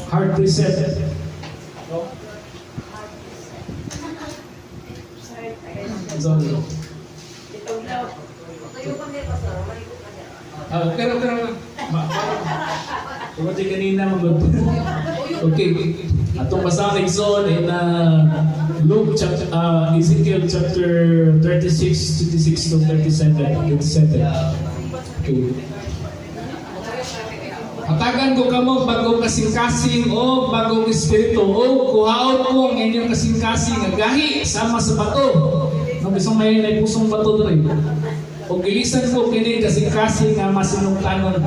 Hard reset. No? Sorry. Pero Pagkati kanina okay. Atong basahin so in Luke chapter Ezekiel chapter 36 to 37. Okay. Hatagan ko kamo bagong kasing-kasing o bagong espiritu o kuhaon ko ang inyong kasing-kasing nga gahi sama sa bato. No bisong may pusong bato diri. O gilisan ko kini kasing-kasing nga masinungtanon.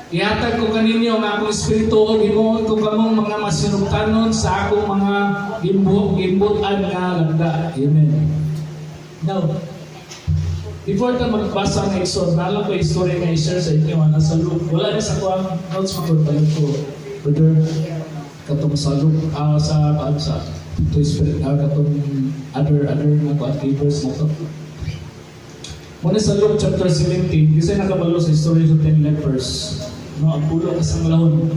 Ihatag ko kaninyo ang akong espiritu o ginuon ko kamong mga masinungtanon sa akong mga gimbutan nga lagda. Amen. Now, before ta magbasa ng Exod, naalam ko yung story nga i-share sa inyo, nasa Luke. Wala na sa kuwang notes magpapalag ko, brother, katong sa Luke, sa to spirit, katong other nga ko at papers na to. Muna sa Luke chapter 17, kasi nakabalo sa story sa 10 lepers. No, ang pulo kasang lahon.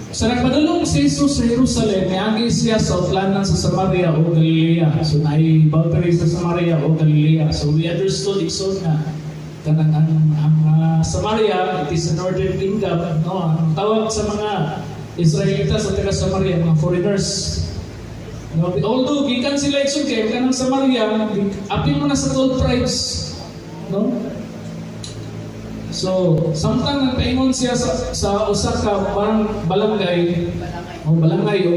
Sa nagpadulong si Jesus sa Jerusalem, niagi siya sa utlanan sa Samaria o Galilea. So naibauterize sa Samaria o Galilea. So we understood Exod na kanang ang Samaria, it is a northern kingdom. No, ang tawag sa mga Israelita sa taga Samaria, mga foreigners. No, although gikan sila Exod kay kanang Samaria, apil mo na sa 12 tribes. No? So, samtang nagpaingon siya sa usa ka balangay o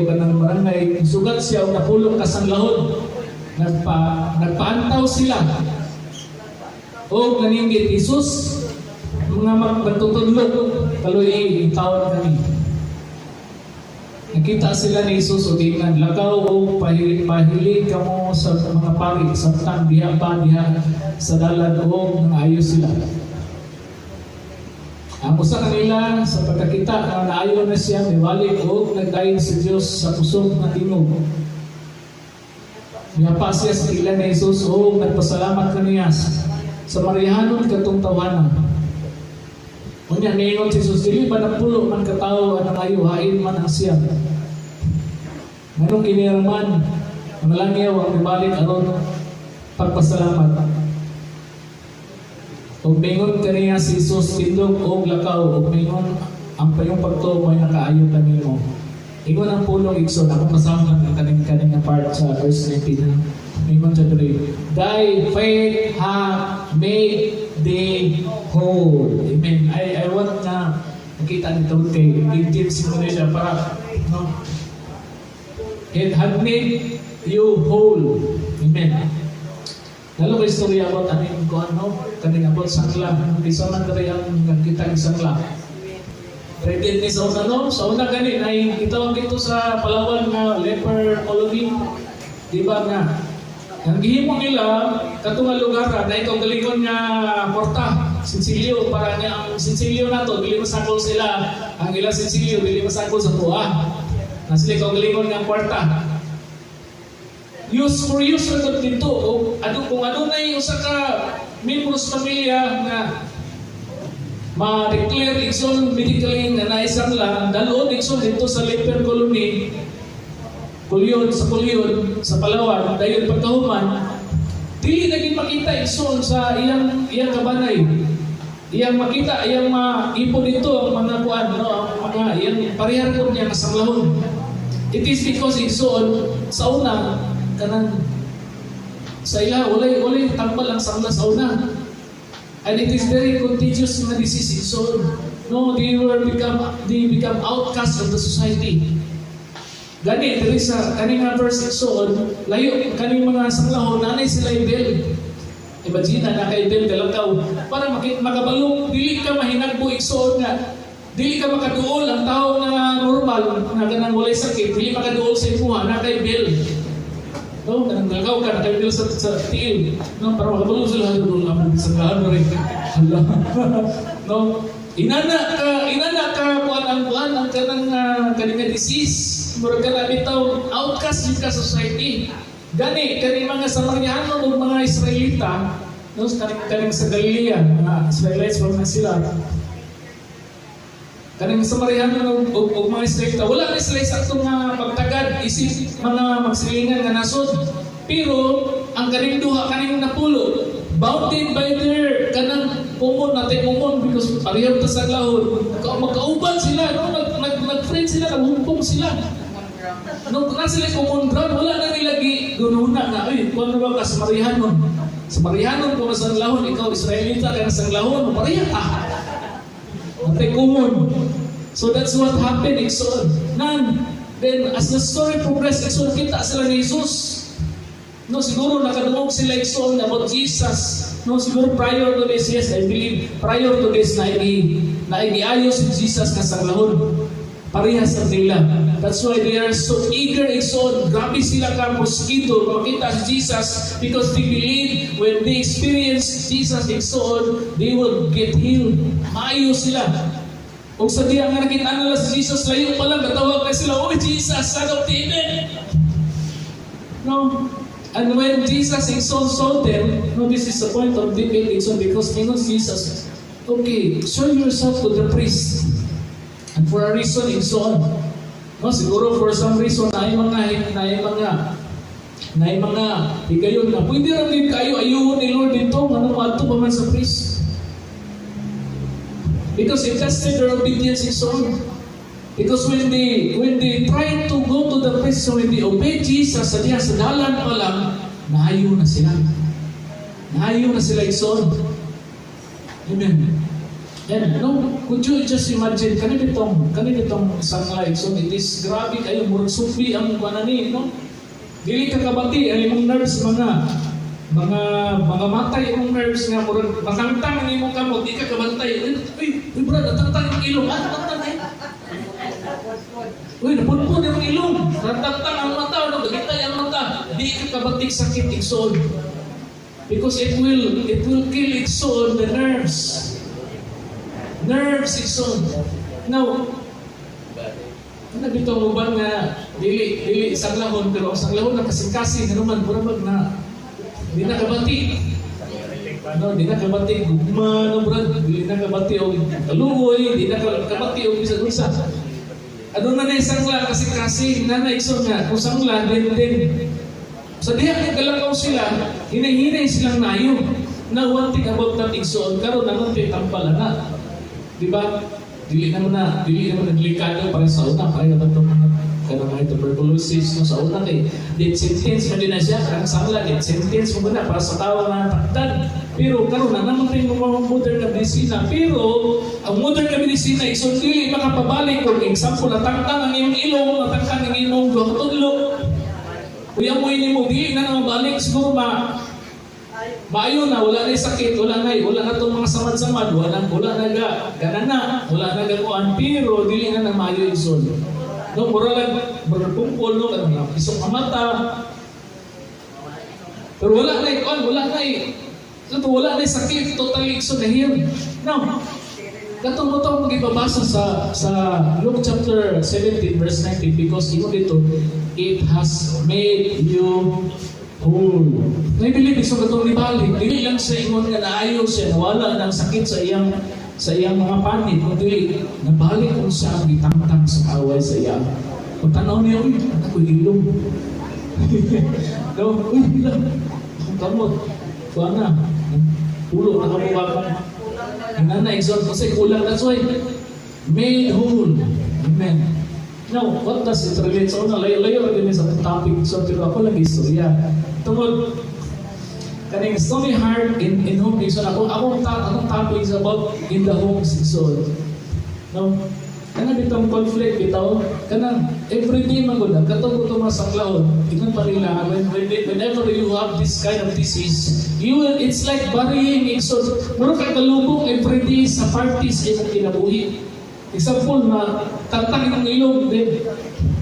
kanang barangay, sugat siya o napulong kasanglahon. Nagpaantaw sila. O naninggit, Jesus, mga magtutudlog, kaloy tawad kami. Nakita sila ni Jesus o tingnan, lakaw o pahilig ka mo sa mga pari, samtang diha sa dalan o ayos sila. Ang usa kanila sa pagkakita na naayon na siya miwalik o nagdayon sa Dios sa pusong ng tingog. Miyapa siya sa ilan ni Jesus o nagpasalamat kaniya sa marihanon katong tawanan. Unya niingon si Jesus, dili ba napulo man katao ang ayuhain man ang siya. Nganong kiniraman ang langyaw ang mibalik aron pagpasalamat. Ug mingon kaniya si Jesus tindog og lakaw ug mingon ang payong pagtuo ay nakaayo kanimo. Ingon ang pulong Exod, ako kasama ang kaning part sa verse 19. Mingon sa diri, thy faith hath made thee whole. Amen. I want na makita nito kay Indian simulation para no. It had made you whole. Amen. Lalo ba istorya about aning ko kaning about sangla. Bisa man diri ang nagkita ng sangla. Ready ni sa una sa una gani ay kitawag dito sa Palawan nga leper colony. Di ba nga ang gihimo nila katong lugar na ito galingon nga porta, sinsilyo para nga ang sinsilyo nato dili masakol sila ang ilang sinsilyo dili masakol sa tuwa. Na sila galingon nga kwarta. Use for use na dito o kung ano na yung usa ka membros pamilya na ma-declare Exod medically na naisang lang dalon Exod dito sa leper colony Pulyon sa Palawan dayon pagkahuman dili naging makita Exod sa iyang kabanay iyang makita iyang maipon dito ang mga kuan no ang mga iyang parehar ko niya kasanglahon. It is because Exod sa una kanang sa ila walay tambal ang sangla sa una, and it is very contagious na disease. So no, they become outcasts of the society. Gani diri sa kaning verse Exod, layo kaning mga sanglahon nanay sila ibel. Imagine na kay ibel kalakaw para makabalo dili ka mahinagbo Exod nga dili ka makaduol ang tao nga normal na kanang walay sakit dili makaduol sa imuha na kay ibel. No, nangagaw ka, nakaibil sa tiil. No, para makabalo sila, ang sanggahan mo rin. Hala. No, inana ka, kuan ang kanang disease. Mura ka na bitaw, outcast yung ka society. Gani, kaning mga Samariano o mga Israelita, no, kaning sa Galilea, mga Israelites, wala na sila. Kaning Samarihan og mga Israelita, wala na sila sa atong pagtagad, isip mga magsilingan nga nasod. Pero, ang kaning duha, kaning napulo, bounded by their kanang kumon, natin kumon, because parehong ta sa lahon, magkauban sila, no? Nag-friend sila, naghumpong sila. No, na sila common ground, wala na nilagi gununa na, kung ano ba ka Samarihanon? Samarihanon kung sa lahon, ikaw Israelita, kaya sa lahon, pareha ta. Natin kumon. So that's what happened, Exod. Then, as the story progressed, Exod, kita sila ni Jesus. No, siguro nakadungog sila Exod about Jesus. No, siguro prior to this, yes, I believe, prior to this, naigiayos si Jesus na sa lahon. Parehas ang nila. That's why they are so eager, Exod. Grabe sila ka, mosquito, makita si Jesus, because they believe when they experience Jesus, Exod, they will get healed. Maayo sila. Kung sa diya nga nakita nila si Jesus, layo pa lang, natawag na sila, oh, Jesus, son of David. No? And when Jesus Exod saw them, no, this is the point of debate, Exod, because he knows Jesus, okay, show yourself to the priest. And for a reason, Exod. No, siguro for some reason, na mga higayon na, pwede rin kayo ayuhon ni Lord dito, ano mato pa man sa priest. Because it tested their obedience, Exod. Because when they tried to go to the priest, so when they obeyed Jesus, sa dalan pa lang, nahayo na sila. Nahayo na sila, Exod. Amen. And no, could you just imagine, kanitong sangla, Exod, it is grabe kayo, murag sufi ang panani, no? Dili ka kabati, ang imong nerves, mga matay imong nerves nga, murag makantang ang imong kamot, di ka kabantay. Uy, brad, natantang ang ilong, natantang eh. Uy, napunpun yung ilong, natantang ang mata, nagagitay ang mata, di ka kabatik sakit, Exod. Because it will kill, Exod, the nerves. Nerves, Exod. Now, ano dito mo ba nga dili isang lahon, pero isang lahon na kasing-kasing, ano man, burabag na di na kabati. No, di na kabati, gugma, no, brad, di na kabati o kaluoy, di na kabati o bisa-bisa. Ano na isang lang kasing-kasing, na Exod nga, kung sangla, din. Sa diha ng kalakaw sila, hinay-hinay silang nayo. Na one thing about that, Exod, karon naman ito tampala na. Diba? Dili naman delikado para sa una, para na itong mga tuberculosis no, sa una kay death sentence na din na siya, karang sangla, death sentence mo na para sa tao na takdan. Pero karon na naman rin mga modern na medisina. Pero ang modern na medisina, Exod, dili makapabalik. For example, natangkang ang iyong ilong, natangkang ang iyong tudlo. Kuya mo ini mo, dili na mabalik, siguro maayo na, wala na sakit, wala na itong mga samad-samad, wala na ganana, wala na gakuan, pero dili na maayo Exod. No, mura lang, berkumpul, no, isong mata. Pero wala na sakit, totally Exod na heal. Now, katong mo itong mag-ibabasa sa Luke chapter 17, verse 19, because ino dito, it has made you whole. I believe isang katong libalik, dili lang sa ingon nga naayo siya, nawala ng sakit sa iyang mga panit, kundi nabalik kung siya gitangtang sa away sa iya. Kung tanaw niya, uy, ako'y ilong. No, uy, ilang. Kung kamot, kuha na. Pulo na kamuha ko. Hina na, Exod, kasi kulang. That's why, made whole. Amen. Now, what does it relate? So, layo rin sa topic. So, pero ako lang istorya. Tungod, kaning Stony Heart in home, Exod, akong topic is about in the home, Exod. No? Kana bitong conflict bitaw, kana everyday magud katong to masaklawon. Tingnan pa nila whenever you have this kind of disease, it's like burying, Exod. Muro kay kalubong everyday sa parties imong kinabuhi. Example na tantang imong ilong din.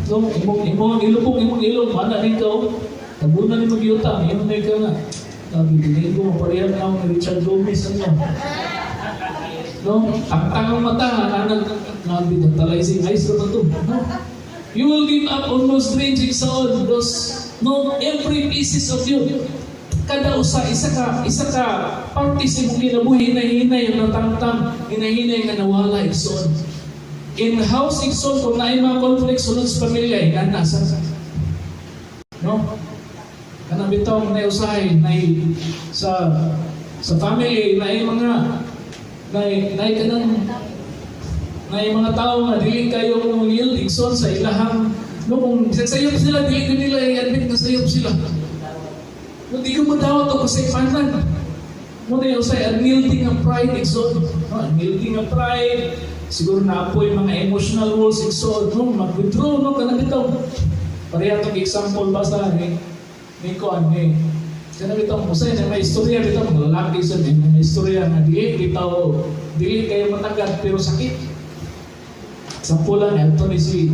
So imong ilong mana dito. Tabunan ni magyuta, imong na ka nga. Sabi dinhi ko maparehan na ni Richard Gomez ano. No, tangtang ang mata, nabi tantalizing eyes na to. No? You will give up on those dreams, Exod. Every pieces of you. Kada isa ka parties imong kinabuhi, hinay-hinay ang natangtang, hinay-hinay nga nawala, Exod. In house igsoon, kung naay mga conflict sunod sa pamilya, inana no? Kanang bitaw na usahay na sa family na mga mga tao nga dili kayo mong yielding son sa ilahang no kung sayop sila dili ko nila i-admit na sayop sila. No di ko madawat o kasi panan. Mo na usay unyielding ang pride igsoon. No, unyielding ang pride siguro na apoy mga emotional walls igsoon no mag-withdraw no kanang bitaw. Pareha tong example basta ni kuan ni kanang bitaw usay na may istorya bitaw mga lalaki sa may istorya nga dili kayo matagat pero sakit. Sampulan Anthony si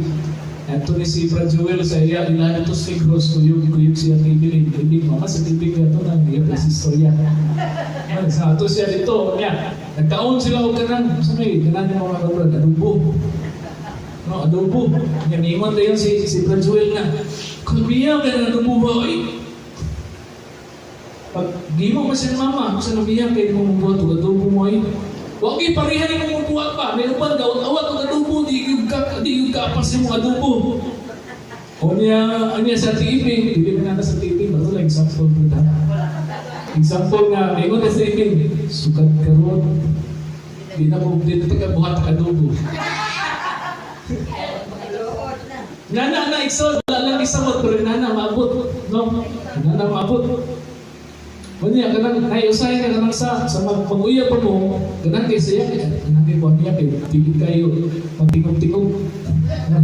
Prajuel sa iya ilan ito si Cruz kuyog siya tibilig mama sa tibig ito na niya sa istorya. Sa ato siya dito niya nagkaon sila og kanang sa may kanang mga kabrad adobo niya niingon dayon si Prajuel nga kulbiya ka na adobo ba pag di mo masin mama sa nabiya kay mo buhat og adobo mo wag iparihan mo buhat pa may uban daw awat og adobo di yung kapas yung adobo. O niya sa TV, hindi mo na sa TV, bato lang example po na. Example nga, may mga sa TV, sukat karon, di na buhat ang adobo. Nana, iksod, wala lang isamot, pero nana, maabot. No? Nana, maabot. Kanya, kanang naiusay ka kanang sa mag-uya pa mo, kanang kayo saya, kanang kayo buwan niya, pipig kayo, magtingog-tingog.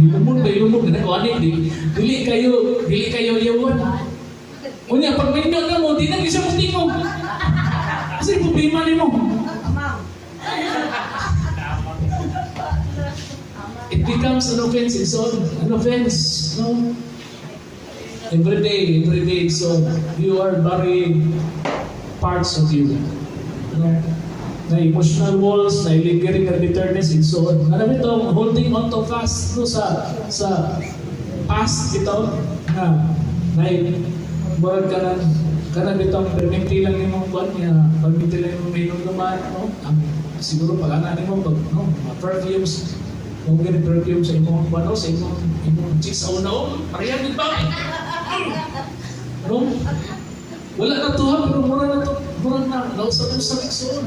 Dilumon, kanang kuwanin, dili kayo yawan. Kanya, pag may na mo, di na isa mo tingog. Kasi problema ni mo. It becomes an offense, it's all an offense, no? Every day, so you are burying parts of you. Na emotional walls, na lingering and bitterness, and so on. Alam ito, holding on to fast no, sa past ito, na murag ka na itong permiti lang yung mga niya, permiti lang yung minunuman, no? Siguro pag-anani mo, perfumes, kung ganit perfume sa imong kuwan, sa imong chicks sa una, parehang din ba? No? Wala na to ha, pero mura na, nausap-usap iksoon.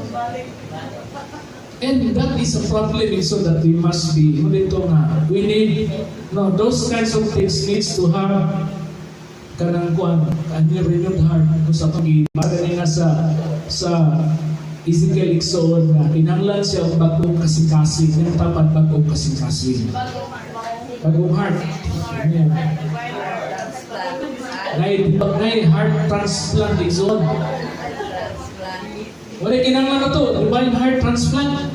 And that is a problem so that we must be, we need, no, those kinds of things needs to have kanang kuan, kanang renewed heart, kung sa pag-ibada niya sa Ezekiel iksoon na kinanglan siya ang bagong kasing-kasing, yung tapat bagong kasing-kasing. Bagong heart. Nay heart transplant iksoon. Wala kinanglan na to, divine heart transplant.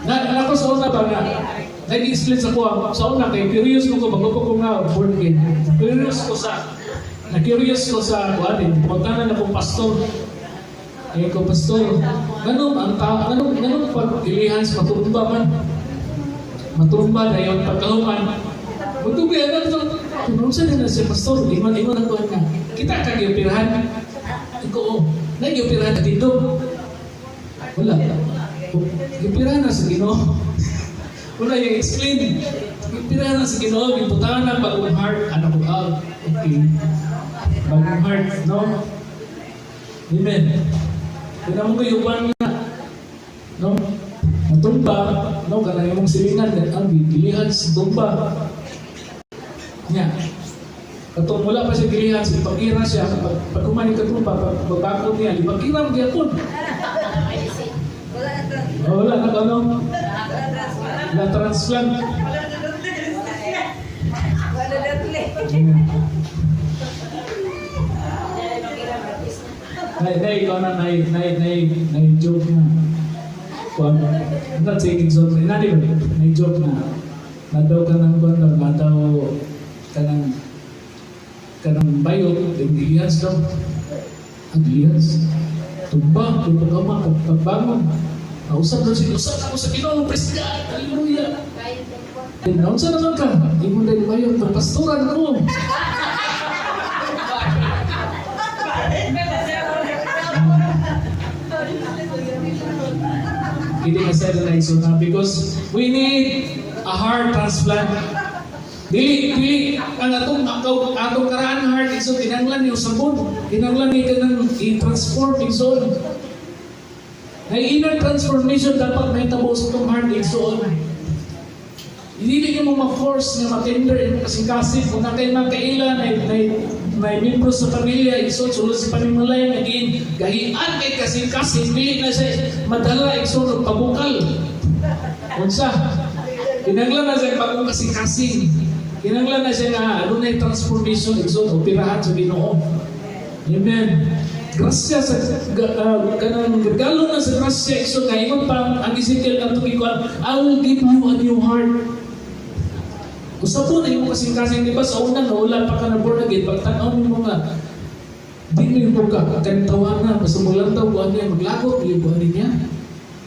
Ako sa una ba nga, nag-explain sa kuha, sa una kay curious ko bago ko nga born again. Na-curious ko sa kuhanin, puntanan na kong pastor. Ko pastor, ganun pag-ilihan sa maturumba man. Maturumba na yung pagkahuman. Magtubi, kung saan na si pastor, iman ang kuhan nga. Kita kag-iupirahan. Iko, nag-iupirahan na dito. Wala. Iupirahan na sa Ginoo. Wala yung explain. Iupirahan na sa Ginoo, yung puntahan na bagong heart. Ano ko, okay. Bagong heart, no? Amen. Kaya mo yung one na, no? Natumba, no? Kanang imong silingan, ang gilihan sa tumba. Nya. Katong wala pa siya gilihan, sa ipag-ira siya, pag kumanin ka tumba, pagbakot niya, ipag-ira mo gyapon. Wala na ano? Wala transplant. Nai-joke na. I'm not saying so, not even, nai-joke na. Nadaw ka ng buwan, nadaw ka ng bayo, gilihas daw. Gilihas. Tumba ka pagbangon. Nausap daw siya, usap ako sa Ginoo, praise God, hallelujah. Nausap naman ka, hindi mo dahil bayo, magpastoran ako. Hindi na sa na igsoon na because we need a heart transplant. Dili ang atong karaan heart igsoon kinahanglan yung sabon. Kinahanglan ni kanang i-transform igsoon. Na inner transformation dapat may tabo sa itong heart igsoon. Hindi niyo mo ma-force na matender yung kasing-kasing kung na kayo magkaila na membro sa pamilya igsoon sulod sa panimulay naging gahian kay kasing-kasing pili na siya madala igsoon pabukal. Unsa? Kinahanglan na siya pagong kasing-kasing. Kinahanglan na siya na ano na transformation igsoon operahan sa Ginoo. Amen. Grasya sa kanang regalo na sa grasya igsoon kay ingon pa ang Ezekiel kanto gikuan, I will give you a new heart. Usapon ay mo kasing-kasing di ba sa una na wala pa ka na born again pagtanaw mo nga di mo ka kantawan na basta mo lang daw buwan niya maglagot yung buwan niya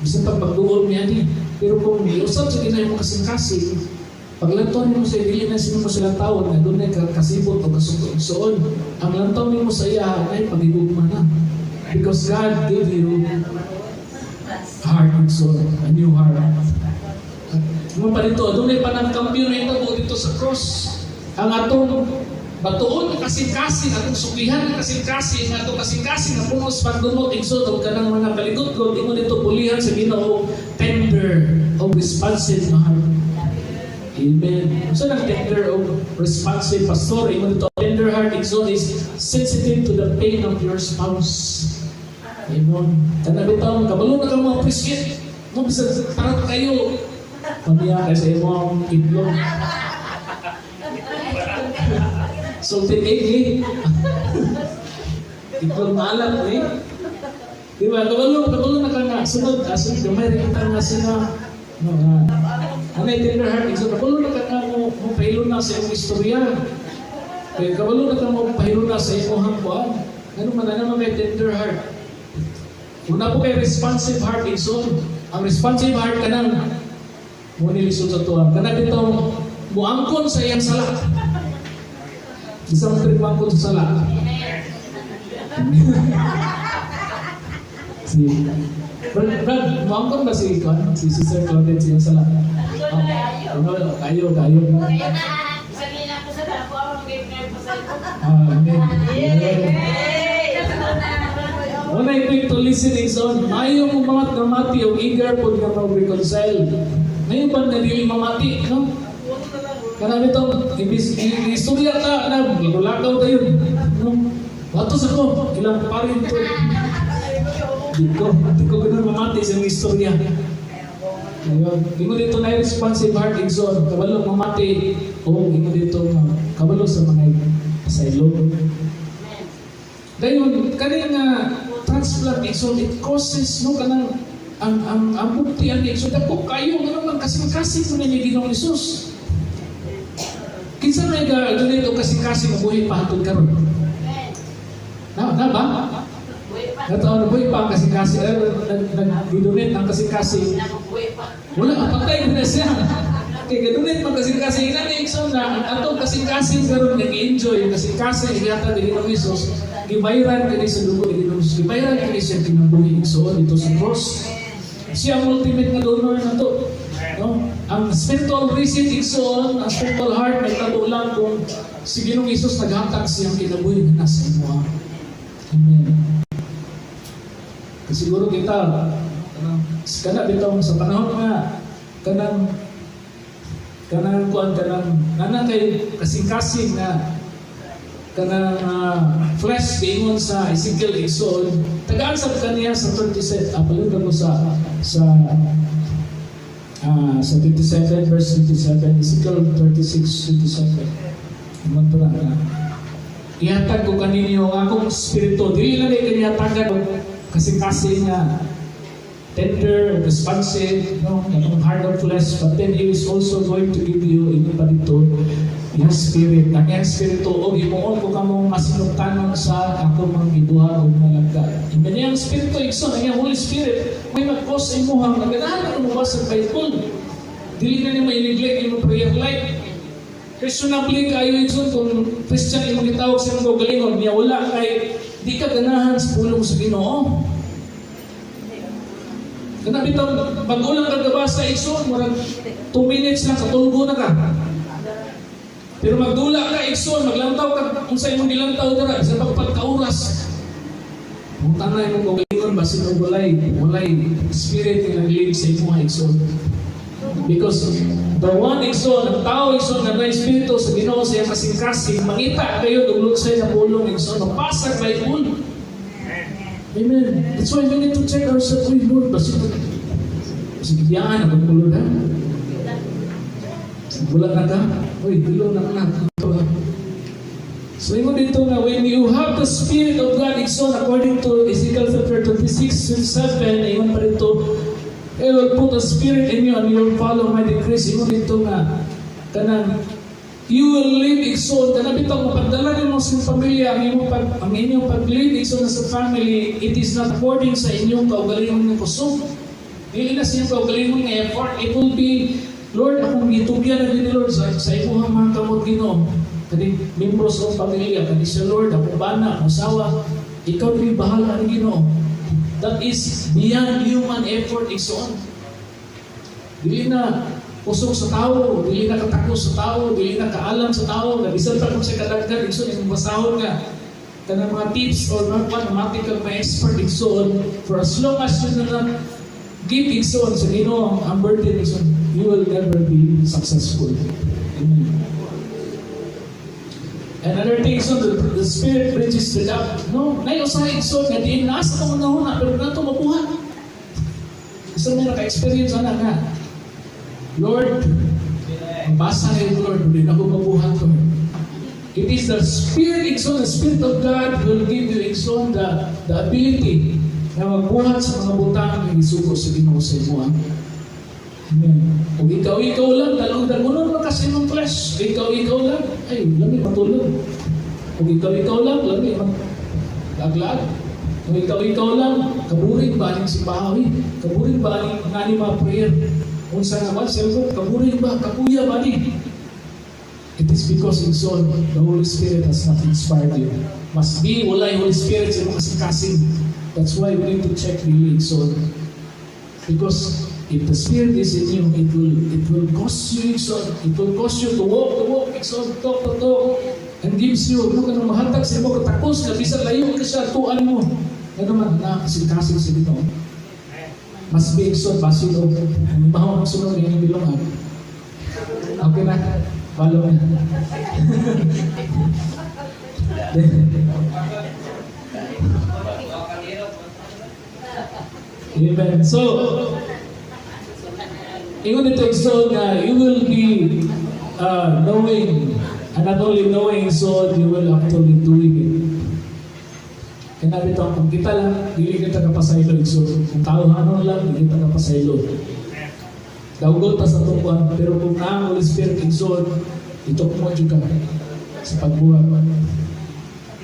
bisa pag magduol niya ni pero kung usap sa kinay mo kasing-kasing paglantaw mo sa dili na sino mo silang tawon na doon ay kasibot o kasugsoon ang lantaw mo sa iya ay pagigugma na because God gave you heart and soul, a new heart. Mo pa dito, doon ay panangkampyo na ito dito sa cross. Ang atong batuon kasing-kasing, atong sukihan kasing-kasing, atong kasing-kasing na punos pagdunot igsod o kanang mga kaligot-god, imo dito pulihan sa Ginoo tender o responsive na heart. Amen. So nang tender o responsive pastor, imo dito tender heart igsod is sensitive to the pain of your spouse. Amen. Kana bitaw kabalo na ka mo appreciate. Mo bisa parang kayo pamilya kayo sa imong itlog. Salted egg eh. Itlog maalat eh. Diba? Kabalo na ka nga. Sunod, gamay rin kita nga sila. Anay tender heart. So, kabalo na ka nga mo pahilo na sa iyong istorya. Kaya kabalo na ka mo pahilo na sa iyong hangkuan. Ano man na naman may tender heart. Una po kay responsive heart. So, ang responsive heart ka nang mo nilisod sa tuwa. Kana dito, muangkon sa iyang sala. Isang tripangkon sa sala. Brad, muangkon ba si Sister Claudette sa iyang sala? Kayo. Kayo na, salina ko sa dako, ang game-game po sa ito. Amen. Una ito to listen is on. Ayaw mo mga namati o eager po na mag-reconcile. Ngayon ba nalili mamati, no? Karami itong istorya ta na lulakaw tayo, no? Watos ako, ilang parin ito. Di ko ganun mamati sa istorya. Ngayon, di mo dito na responsive heart exon, kabalo mamati, o di mo dito kabalo sa mga asylum. Ngayon, kanina transplant exon, it causes, no, kanang ang buktian ni so dako kayo nga naman kasing-kasing mo na niya Ginoong Hesus. Kinsa may ganito kasing-kasing mabuhay pa hatod karon? Na ba? Nataon na buhay pa ang kasing-kasing nag-donate ng kasing-kasing. Wala, patay na siya. Kaya ganunit mag kasing-kasing na ni Ikson na atong kasing-kasing karon nag-enjoy yung kasing-kasing yata ni Ginoong Hesus. Gibayran kini sa dugo ni Ginoong Hesus. Gibayran kini sa kinabuhi Ikson dito sa cross. Siya ang ultimate na donor na to. No? Ang spiritual receipt igsoon, ang spiritual heart may tadulan kung si Ginoong Hesus naghatag siyang kinabuhi na nasa imo. Amen. Kasi siguro kita, kana bitaw sa panahon nga kanang kay kasing-kasing na kanang flesh ingon sa Ezekiel igsoon tagaan sa kaniya sa 37 apalugod mo sa 27 verse 27 Ezekiel 36:27 man pala na ihatag ko kaninyo ang akong spirito dili lang kay ihatagan kasing-kasing na tender, responsive, no, yung heart of flesh, but then He is also going to give you ini pa dito yung spirit. Ang yung spirito o imuon ko kamong masinugtanon sa ako mga gibuhat o malagda. Iman yung spirito, ikso, ang yung Holy Spirit, may mag-cause sa imuhang naganahan mo ba sa Bible. Dili na niya may-neglect yung prayer life. Questionably kayo ikso, kung Christian yung gitawag sa mga galingon, niya wala kay di ka ganahan sa pulong sa Ginoo. Kana bitaw bagulang kagabasa igsoon, murag 2 minutes lang katulgo na ka. Pero magdula ka igsoon, maglantaw ka kung sa imong gilantaw dira sa pagpagkauras. Kung tanay mo galingon ba sino walay spirit nga nag-live sa imong igsoon. Because the one igsoon, ang tao igsoon nga may espiritu sa Ginoo sa iyang kasing-kasing, mangita kayo dulot sa iyang pulong igsoon, mapasa kay Bible. Amen. That's why we need to check ourselves. Uy, Lord, basta yan, ang pulo na. Bulan na ka. Uy, bilo na ka. So, yun dito na, when you have the Spirit of God, igsoon, according to Ezekiel chapter 26:7, ayun pa dito, I will put a spirit in you and you will follow my decrees. Yun dito nga, kanang, you will live igsoon. Kanang bitang mapadala rin mo sa pamilya, ang inyong pag-live igsoon sa family, it is not according sa inyong kaugalingon ng kusog. Dili na sa inyong kaugalingon ng effort. It will be, Lord, akong itubyan na din, Lord, sa inyong mga kamot Ginoo. Kani membros ng pamilya, kani sa Lord, akong bana, asawa, ikaw rin bahala ng Ginoo. That is beyond human effort igsoon. Dili na kusog sa tao, dili na katakos sa tao, dili na kaalam sa tao, nabisan pa kung sa kadagdag igsoon, yung basahon nga, kanang mga tips or mga matik ang mga expert igsoon, for as long as you do not give igsoon sa Ginoo ang burden igsoon, you will never be successful. Amen. Another thing, so the Spirit bridges the gap. No, na yung sa igsoon, nga di nasa ka muna, pero na ito mabuhat. Isa may naka-experience na nga, Lord, basa na yung Lord, hindi na ako mabuhat ko. It is the Spirit, igsoon, the Spirit of God will give you, igsoon, the ability na magbuhat sa mga butang na isugo sa Ginoo sa imo. Amen. Kung ikaw lang, dalong-dalong kasi ng flesh. Ikaw lang, ay, lami matulog. Kung ikaw lang, lami laglag. Kung ikaw lang, kaburing ba ang simbahawi? Kaburing ba ang ngani mga prayer? Kung sa naman, self, kaburing ba? Kapuya ba ni? It is because in soul, the Holy Spirit has not inspired you. Must be, wala yung Holy Spirit sa mga kasing-kasing. That's why we need to check really in soul. Because if the Spirit is in you, it will cause you igsoon. It will cause you to walk igsoon, talk, and gives you, ano ka nang mahatag sa mo, katakos, kabisa layo ka siya, tuan mo. Ano man, nakasing-kasing sa dito. Mas be igsoon, basido. Ang bahaw ang sunod, yung bilongan. Okay na, follow na. Amen. So, ingon ito igsoon nga, you will be knowing, and not only knowing, so you will actually doing it. Kaya nabi ito, kung kita lang, dili kita kapasaylo igsoon. Kung tao-ano lang, dili kita kapasaylo. Daugot pa sa tukuan, pero kung ang Holy Spirit igsoon, ito mo juga sa pagbuhat.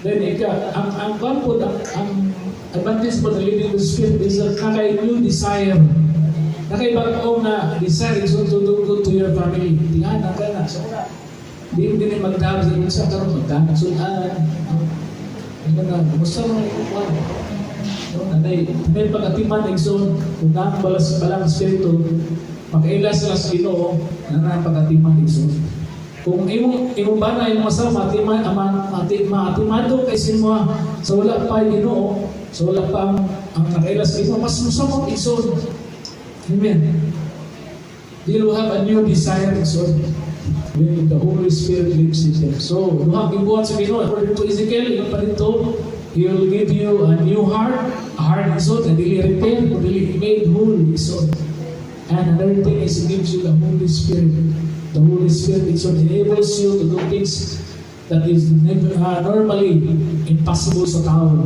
Then, ang kampod, ang advantage for the living with the Spirit is that naka-new desire. Naka-ibang na desire is to do good to your family. Tingnan, naka na. So, di din magdahap sa isa, karoon magdahap. So, kumusta mo na ikukuhan? May pag-atiman, igsoon, kung balang Espiritu, makaila sila sa Ginoo, na pag-atiman, igsoon. Kung imong bana, imong asawa, matimado kay sinmo, sa wala pa Ginoo, sa wala pa ang nakaila sa Ginoo, mas musamot, igsoon. Amen. They will have a new desire, igsoon. When the Holy Spirit lives in them. So, luha gibuhat sa Ginoo. According to Ezekiel, yung pa dito, He will give you a new heart, a heart igsoon, na dili repair, na dili made whole, igsoon. And another thing is, He gives you the Holy Spirit. The Holy Spirit igsoon enables you to do things that is normally impossible sa tao.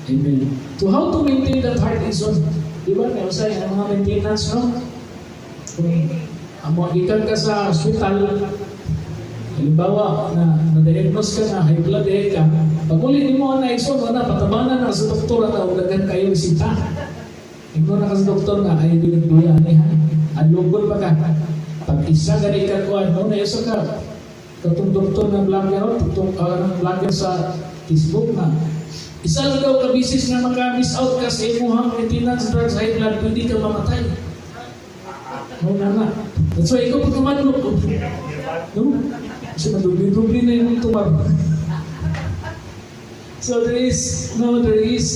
Amen. So, how to maintain that heart igsoon? Diba, may usay, ang mga maintenance, no? Ang mga gikan ka sa hospital, halimbawa, na-diagnose ka na, high blood ka, pag uli mo na igsoon, patabanan na sa doktor na ulagan kayo isita. Ikaw na ka sa doktor na, ay binagbuya niya. Adlugod pa ka. Pag isa gani ka ko, ano na isa ka. Katong doktor ng vlogger, katong vlogger sa Facebook na, Isa lang daw ka-bisis na maka-miss out ka sa imuhang maintenance, drugs, high blood, pwede ka mamatay. Oo na. That's why ikaw pag kumanok ko. No? Kasi madubli-dubli na yung tumar. So there is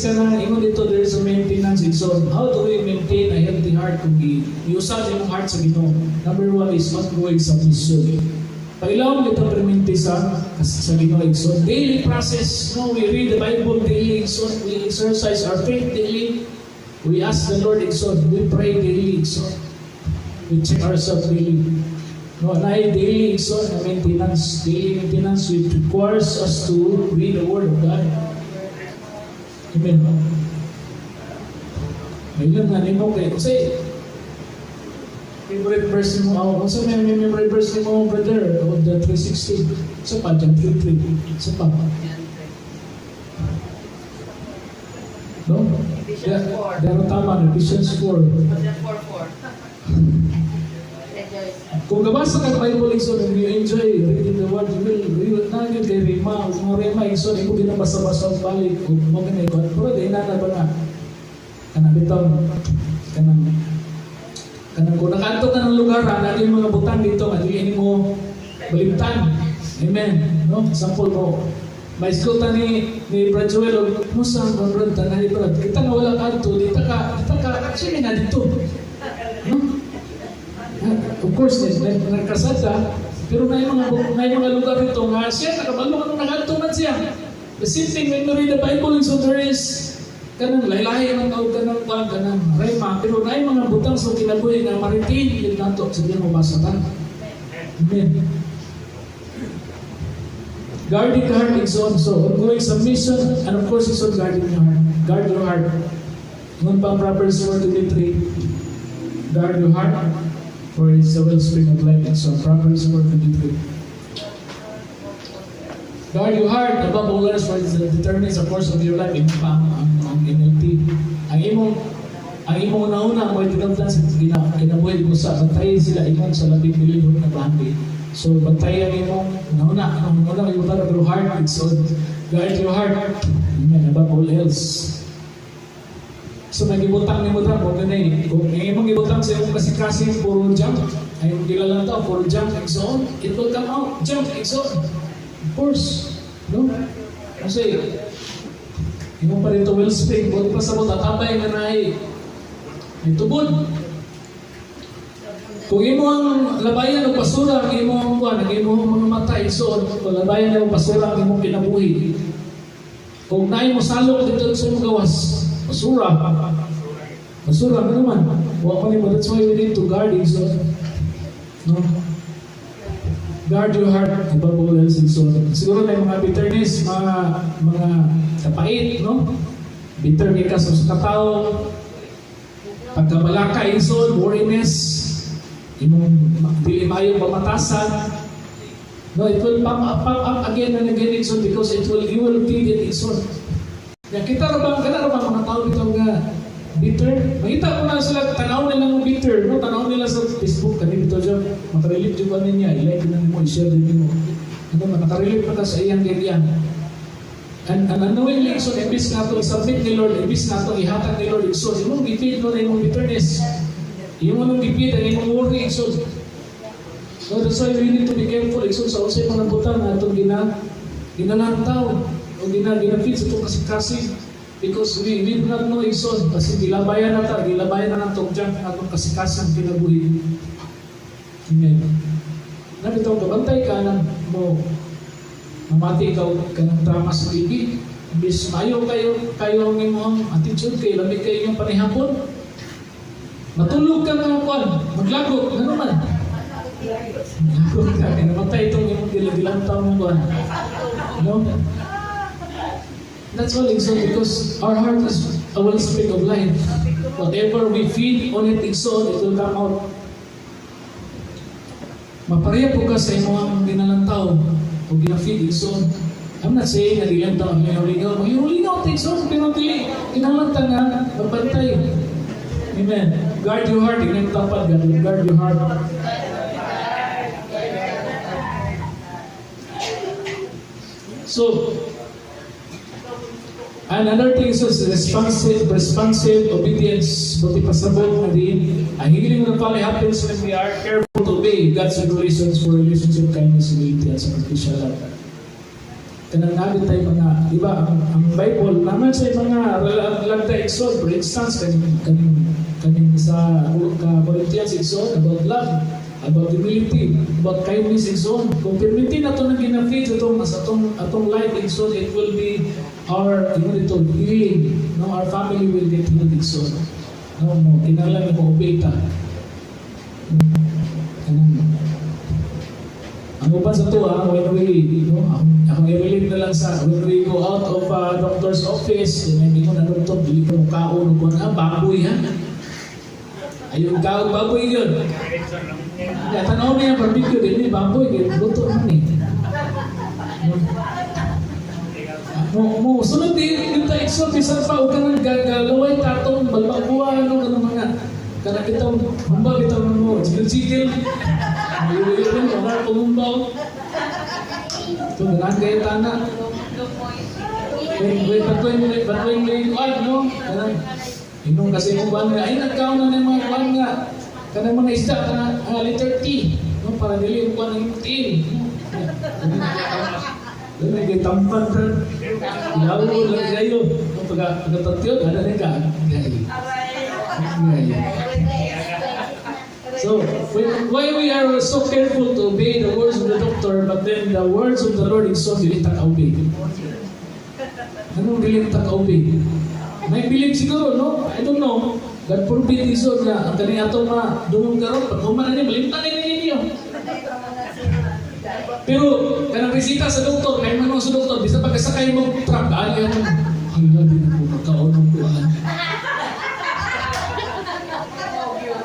kanang ingon dito, there is a maintenance exhaust. How do we maintain a healthy heart kung i-usap yung heart sa Ginoo? Number one is ongoing submission. Pailawang dito perminti sa Ginoo exhaust. Daily process. No, we read the Bible daily exhaust. We exercise our faith daily. We ask the Lord exhaust. We pray daily exhaust. We check ourselves daily. No, daily exhaust na maintenance. Daily maintenance which requires us to read the Word of God. Amen. Ngayon nga nimo kayo. Kasi, favorite verse mo ako. Kasi may favorite verse mo, brother, of the 316. Sa pa, John 3:3. Sa pa. No? Ephesians 4. Pero tama, Ephesians 4. Ephesians 4:4. Kung nabasa ka ng Bible, Ikson, and you enjoy reading the Word, you will na yun kay Rima, kung mga Rima, Ikson, ikaw binabasa-basa ang balik, kung mga ganito, pero di na ba na, kanang bitaw, kanang kung nakaanto ka ng lugar, naging mga butang dito, magiging mo balimtan. Amen. No? Sample mo, may iskuta ni Brad Joel, musa ang Brad, tanay Brad, kita nga wala kanto, dito ka, sino na dito? No? Of course, nagkasada, pero may mga lugar rito nga siya, nakabalo ka nung nakatungan siya. The same thing when you read the Bible, so there is kanang laylahi ng tawag kanang rema, pero may mga butang sa kinabuhi na maritain yung nato sa diyan mabasatan. Amen. Guarding the heart is on, so ongoing submission, and of course, it's on guarding your heart. Guard your heart. Ngun pa Proverbs 4:23. Guard your heart, for it's the wellspring of life. So Proverbs 4:23. Guard your heart above all else, for it determines the course of your life. Imo pa ang NLT. Ang imong nauna mo itinablan sa kinabuhi mo sa bantayan sila imong sa labing milyon na bahagi. So bantayan imong nauna yung your heart. So guard your heart. Amen. Above all else. So nagibutang ni mo ta mo ganay. Kung imong gibutang sa imong kasing puro jump, ay kilala ta puro jump exhaust, it will come out. Jump exhaust. Of course, no? Kasi imong pa rito wellspring, buti pa sa mo tatambay nga naay tubod. Kung imo ang labayan o basura, ang imo ang mga mata exhaust, kung labayan o basura ang imong kinabuhi. Kung naay mo salok dito sa imong gawas, basura ano naman. That's why we need to guard it. So, no? Guard your heart above all else. So, siguro na yung mga bitterness, mga kapait, no? Bitter kay ka sa katao, pagkamalaka, insult, worriness, imong dili maayong pamatasan. No, it will pump up again and again, insult, because you will feed it, insult. Kaya kita na ba mga tao dito nga bitter? Makita ko na sila, tanaw nila ng bitter, no? Tanaw nila sa Facebook, kanina dito dyan, makarelate yung ano niya, i-like na mo, i-share din mo. Ano, makarelate pa ka sa iyang ganyan. And unknowingly, so, ibis na ito, submit ni Lord, ibis na ito, ihatag ni Lord, so, imong gipid no na imong bitterness. Imong gipid, ang imong worry, so, that's why we need to be careful, so, sa usay mga butang na itong ginanantaw, o ginafit sa itong kasing-kasing, because we do not know exhaust, kasi gilabayan na itong dyan, atong kasing-kasing kinabuhi. Amen. Nabitaw, kabantay ka ng mo, mamati ikaw ka ng drama sa TV, bis mayo kayo ang imong attitude, kayo lamig kayo yung panihapon, matulog ka ng kwan, maglagot, ano naman? Maglagot ka, kaya namatay itong imong gilang taong kwan. No? That's all exhaust, because our heart is a wellspring of life. Whatever we feed on it, exhaust, it will come out. Mapareha po ka sa imong ginalantaw o ginafeed, exhaust. I'm not saying na dilantaw ang mayulingaw, exhaust, pero dili, kinalantang nga, magbantay. Amen. Guard your heart, hindi tapad, guard your heart. So, And another thing is responsive obedience. Buti pasabot na din. Ang healing ng family happens when we are careful to obey God's regulations for relationship, kindness, humility, and sacrificial love. Kanang namin tayo mga, di ba, ang Bible, naman sa mga lagda exhort, for instance, kaning sa Corinthians exhort about love, about humility, about kindness exhort. Kung permitin na ito na ginafit atong life exhort, it will be our healing. No, our family will get healed exhort. No, kinala mo obey ta. Ang upan sa ito, when we, akong i-relate na lang sa, when we go out of doctor's office, hindi ko na doktor, bili ko kaon, baboy ha? Ayun, kaon, baboy yun. Tanaw na yung barbecue din, baboy, luto man eh. Sunod din, yung ta-exhort, isang pa, huwag ka nang gagalaway, tatong, balbakuha, mga, kana kitang, humba, kitang mo, chikil-chikil, mayroon, mga tumumbaw. Ito, ganaan kayo tana. Batuin mo yung kuwan, no? Inong kasi yung kuwan nga, ay nagkaon na ng mga kuwan nga. Kanang mga isda, liter T, no? Para nili yung kuwan ng tin. Doon may kitampan ka. Ilaw lang kayo. Pagkatatiyot, ano na ka? So, why we are so careful to obey the words of the doctor, but then the words of the Lord is so dilitak obey. Anong dilitak obey? May believe siguro, no? I don't know. God forbid iso na ang kani atong dumong karon pag human ani malimtan ni ninyo. Pero kanang bisita sa doktor, kay manong sa doktor, bisa pagkasakay mo truck, ali ang hangga din mo pagkaon ng kuan.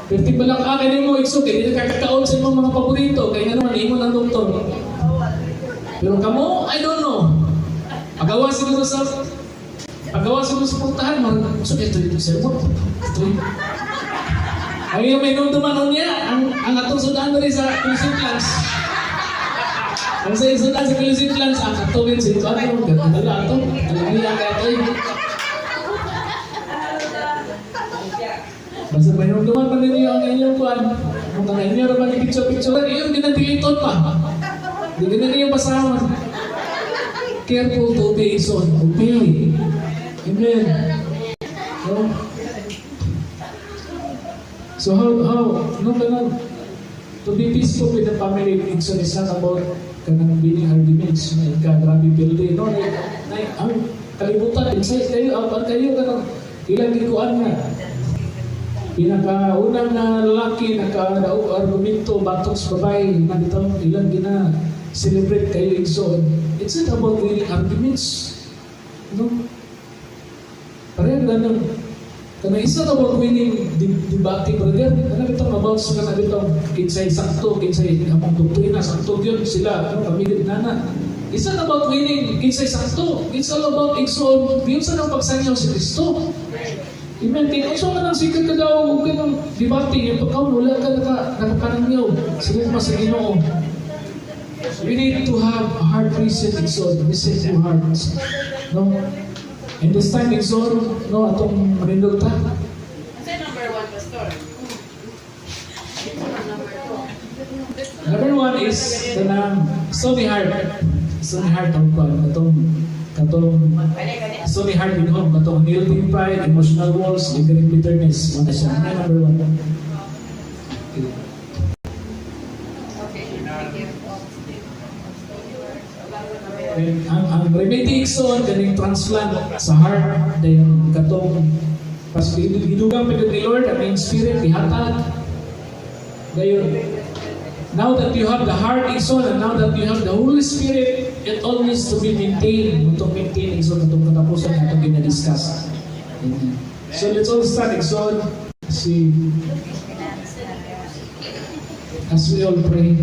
Pero tibalang akin mo, ikso, kaya hindi kakakaon sa imong mga paborito, kaya nga naman, imo ng doktor. Pero kamo, I don't know. Pagawa siguro sa pultahan, so ito, sermon. Ang yung may nundumanon niya, ang atong sudan rin sa Philippine Plans. Ang sa sudan sa Philippine Plans, ang katawin sa ito, ano, ganda ito, alamiya ka ito. Basta may nunduman pa ninyo ang inyong kuhan. Kung ka inyo naman yung picture-picture, iyon dinadiliton pa. Hindi na niyo pasaman. Careful to obey, son. Obey. Amen. So no ganun. To be peaceful with the family, it's not about kanang bining arguments na grabe building. No, ang kalibutan, inside kayo, apat kayo, kanang ilang gikuan nga. Pinakaunang na lalaki, naka-argumento, batok sa babae, nandito, ilang gina-celebrate kayo exod. It's not about winning arguments. No? Parang ganun. Kaya it's not about winning debate, brother. Ano ito, about sa kanag ito, kinsay sakto, kinsay among doktrina, sakto yun sila, pamilya nana. It's not about winning, kinsay sakto. It's all about exod. Yun sa nang pagsanyaw si Kristo. Amen. Kung man ang sikat ka daw, huwag ka ng debate, yung pagkaw, wala ka nakapanangyaw. Sige mas sa Ginoo. We need to have a heart reset, exod, reset your hearts. No? And this time, exod, no, atong manindog ta. Kasi number 1, Pastor. Number 1 is kanang stony heart. Stony heart ang kwan. Stony heart in home. Katong unyielding pride, emotional walls, lingering bitterness. Mga siya. Number 1. Okay. Ang remedy ikson, kaning transplant sa heart, dayon katong pas idugang pagod ni Lord, ang main spirit, ihatag. Dayon, now that you have the heart ikson, and now that you have the Holy Spirit, it all needs to be maintained. Itong maintain ikson, itong katapusan na itong ginadiscuss. So let's all start ikson. As we all pray.